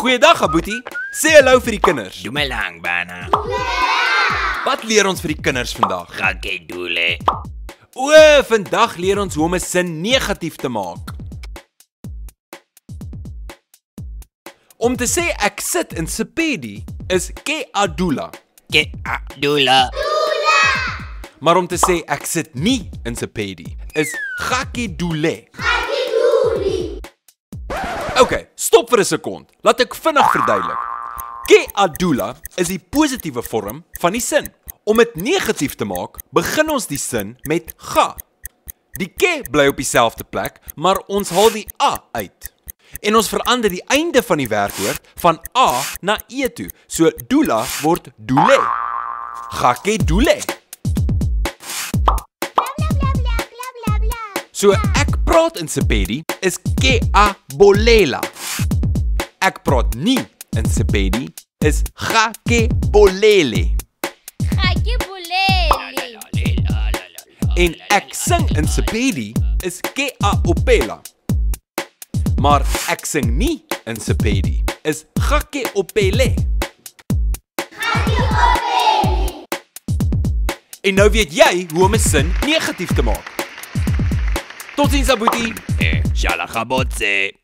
Goeiedag, Aboetie. Sê hallo vir die kinders. Doe my lang, Bana. Wat leer ons vir die kinders vandag? Gakedule. Vandag leer ons hoe om 'n sin negatief te maak. Om te sê ek sit in Sepedi is ke adula. Kedula. Maar om te sê ek sit nie in Sepedi is gakedule. Okay, stop vir 'n sekond. Laat ek vinnig verduidelik. Ke adula is die positiewe vorm van die sin. Om dit negatief te maak, begin ons die sin met ga. Die ke bly op dieselfde plek, maar ons haal die a uit. En ons verander die einde van die werkwoord van a na e toe. So dula word dule. Gakedule. So ek praat in Sepedi is ke a bolela. Ek praat nie in Sepedi is gakebolele. En ek sing in Sepedi is ke a opela. Maar ek sing nie in Sepedi is gakeopele. En nou weet jy hoe om 'n sin negatief te maak. Totsiens, Aboetie. Shalagabotse.